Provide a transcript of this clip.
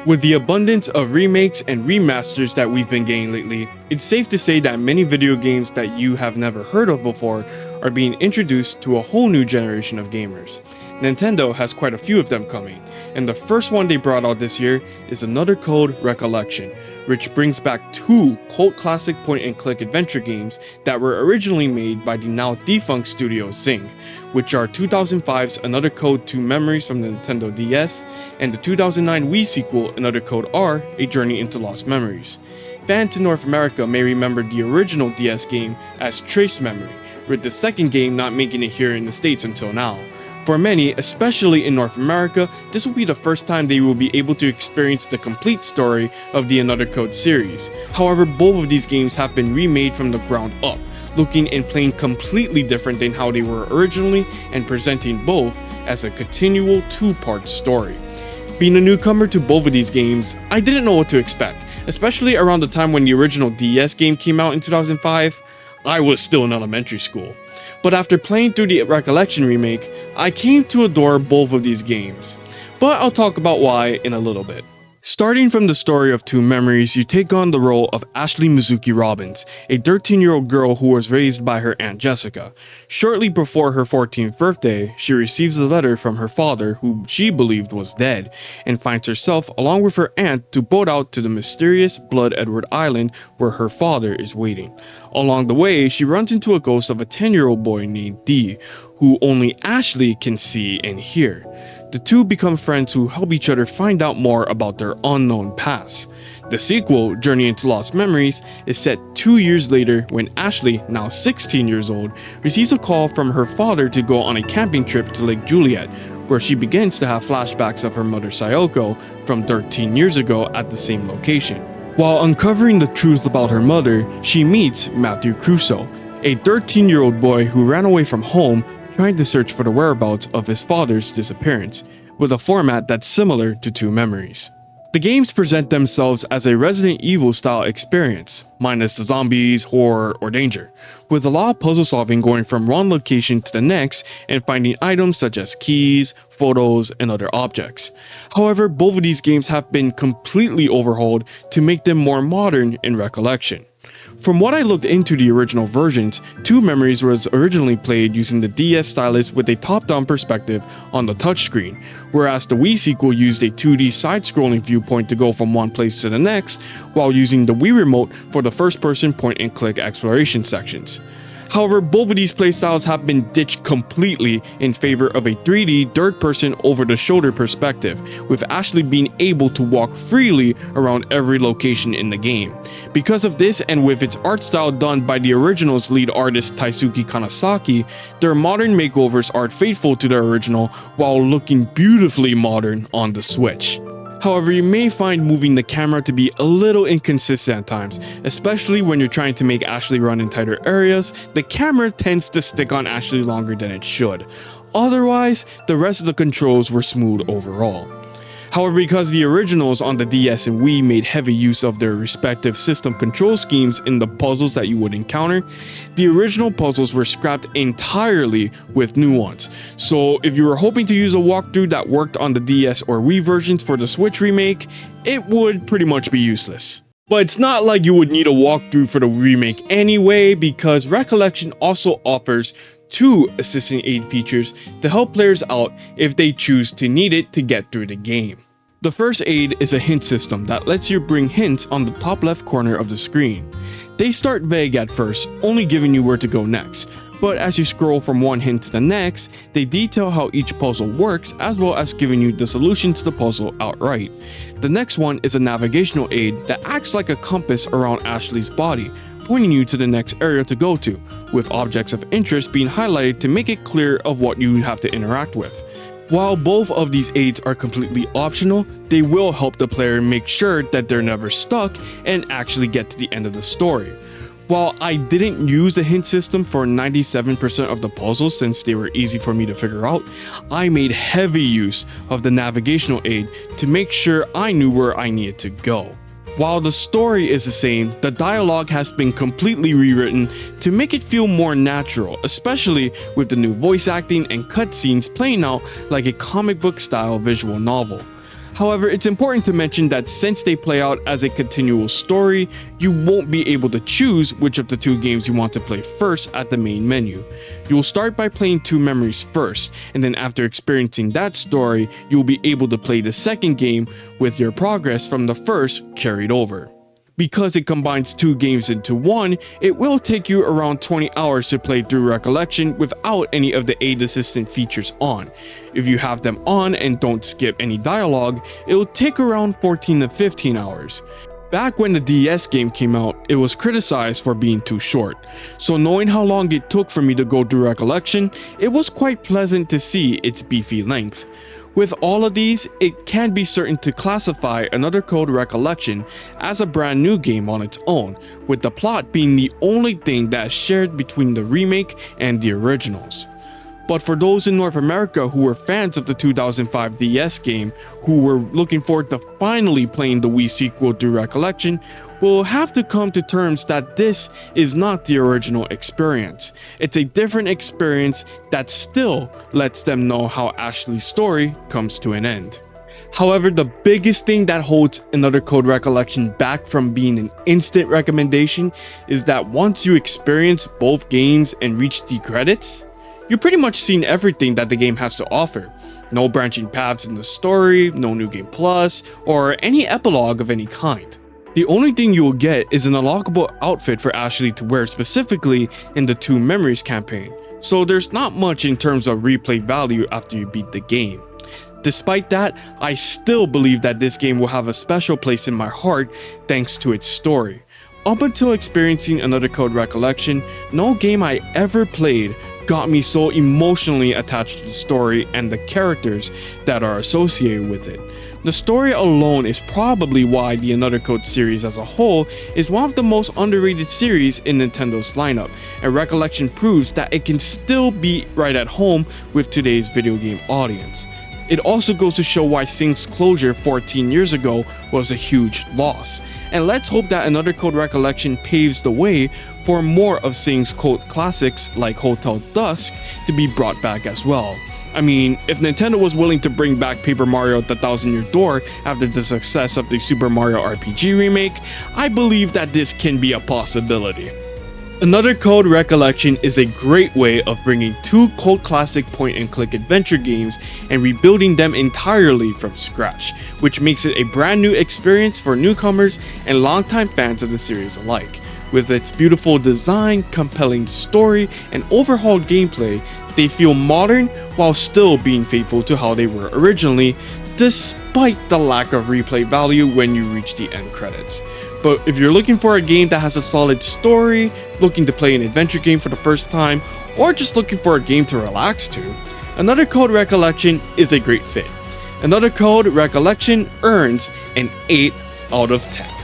With the abundance of remakes and remasters that we've been getting lately, it's safe to say that many video games that you have never heard of before are being introduced to a whole new generation of gamers. Nintendo has quite a few of them coming, and the first one they brought out this year is another called Recollection, which brings back two cult classic point-and-click adventure games that were originally made by the now defunct studio Cing, which are 2005's Another Code 2 Memories from the Nintendo DS, and the 2009 Wii sequel Another Code R, A Journey into Lost Memories. Fans in North America may remember the original DS game as Trace Memory, with the second game not making it here in the States until now. For many, especially in North America, this will be the first time they will be able to experience the complete story of the Another Code series. However, both of these games have been remade from the ground up, looking and playing completely different than how they were originally and presenting both as a continual two-part story. Being a newcomer to both of these games, I didn't know what to expect, especially around the time when the original DS game came out in 2005. I was still in elementary school. But after playing through the Recollection remake, I came to adore both of these games. But I'll talk about why in a little bit. Starting from the story of Two Memories, you take on the role of Ashley Mizuki Robbins, a 13-year-old girl who was raised by her Aunt Jessica. Shortly before her 14th birthday, she receives a letter from her father, who she believed was dead, and finds herself along with her aunt to boat out to the mysterious Blood Edward Island where her father is waiting. Along the way, she runs into a ghost of a 10-year-old boy named D, who only Ashley can see and hear. The two become friends who help each other find out more about their unknown past. The sequel, Journey into Lost Memories, is set 2 years later when Ashley, now 16 years old, receives a call from her father to go on a camping trip to Lake Juliet, where she begins to have flashbacks of her mother Sayoko from 13 years ago at the same location. While uncovering the truth about her mother, she meets Matthew Crusoe, a 13-year-old boy who ran away from home trying to search for the whereabouts of his father's disappearance, with a format that's similar to Two Memories. The games present themselves as a Resident Evil style experience, minus the zombies, horror, or danger, with a lot of puzzle solving going from one location to the next and finding items such as keys, photos, and other objects. However, both of these games have been completely overhauled to make them more modern in Recollection. From what I looked into the original versions, Two Memories was originally played using the DS stylus with a top-down perspective on the touchscreen, whereas the Wii sequel used a 2D side-scrolling viewpoint to go from one place to the next, while using the Wii remote for the first-person point-and-click exploration sections. However, both of these playstyles have been ditched completely in favor of a 3D third-person over-the-shoulder perspective, with Ashley being able to walk freely around every location in the game. Because of this, and with its art style done by the original's lead artist Taisuke Kanazaki, their modern makeovers are faithful to their original while looking beautifully modern on the Switch. However, you may find moving the camera to be a little inconsistent at times, especially when you're trying to make Ashley run in tighter areas. The camera tends to stick on Ashley longer than it should. Otherwise, the rest of the controls were smooth overall. However, because the originals on the DS and Wii made heavy use of their respective system control schemes in the puzzles that you would encounter, the original puzzles were scrapped entirely with new ones. So if you were hoping to use a walkthrough that worked on the DS or Wii versions for the Switch remake, it would pretty much be useless. But it's not like you would need a walkthrough for the remake anyway, because Recollection also offers two assistant aid features to help players out if they choose to need it to get through the game. The first aid is a hint system that lets you bring hints on the top left corner of the screen. They start vague at first, only giving you where to go next, but as you scroll from one hint to the next, they detail how each puzzle works as well as giving you the solution to the puzzle outright. The next one is a navigational aid that acts like a compass around Ashley's body, pointing you to the next area to go to, with objects of interest being highlighted to make it clear of what you have to interact with. While both of these aids are completely optional, they will help the player make sure that they're never stuck and actually get to the end of the story. While I didn't use the hint system for 97% of the puzzles since they were easy for me to figure out, I made heavy use of the navigational aid to make sure I knew where I needed to go. While the story is the same, the dialogue has been completely rewritten to make it feel more natural, especially with the new voice acting and cutscenes playing out like a comic book style visual novel. However, it's important to mention that since they play out as a continual story, you won't be able to choose which of the two games you want to play first at the main menu. You will start by playing two memories first, and then after experiencing that story, you will be able to play the second game with your progress from the first carried over. Because it combines two games into one, it will take you around 20 hours to play through Recollection without any of the aid assistant features on. If you have them on and don't skip any dialogue, it will take around 14 to 15 hours. Back when the DS game came out, it was criticized for being too short. So knowing how long it took for me to go through Recollection, it was quite pleasant to see its beefy length. With all of these, it can be certain to classify Another Code Recollection as a brand new game on its own, with the plot being the only thing that is shared between the remake and the originals. But for those in North America who were fans of the 2005 DS game, who were looking forward to finally playing the Wii sequel through Recollection, will have to come to terms that this is not the original experience. It's a different experience that still lets them know how Ashley's story comes to an end. However, the biggest thing that holds Another Code Recollection back from being an instant recommendation is that once you experience both games and reach the credits, you've pretty much seen everything that the game has to offer. No branching paths in the story, no New Game Plus, or any epilogue of any kind. The only thing you will get is an unlockable outfit for Ashley to wear specifically in the Two Memories campaign, so there's not much in terms of replay value after you beat the game. Despite that, I still believe that this game will have a special place in my heart thanks to its story. Up until experiencing Another Code Recollection, no game I ever played got me so emotionally attached to the story and the characters that are associated with it. The story alone is probably why the Another Code series as a whole is one of the most underrated series in Nintendo's lineup, and Recollection proves that it can still be right at home with today's video game audience. It also goes to show why Cing's closure 14 years ago was a huge loss, and let's hope that Another Code Recollection paves the way for more of Cing's cult classics like Hotel Dusk to be brought back as well. I mean, if Nintendo was willing to bring back Paper Mario: The Thousand Year Door after the success of the Super Mario RPG remake, I believe that this can be a possibility. Another Code Recollection is a great way of bringing two cult classic point-and-click adventure games and rebuilding them entirely from scratch, which makes it a brand new experience for newcomers and longtime fans of the series alike. With its beautiful design, compelling story, and overhauled gameplay, they feel modern while still being faithful to how they were originally, despite the lack of replay value when you reach the end credits. But if you're looking for a game that has a solid story, looking to play an adventure game for the first time, or just looking for a game to relax to, Another Code Recollection is a great fit. Another Code Recollection earns an 8 out of 10.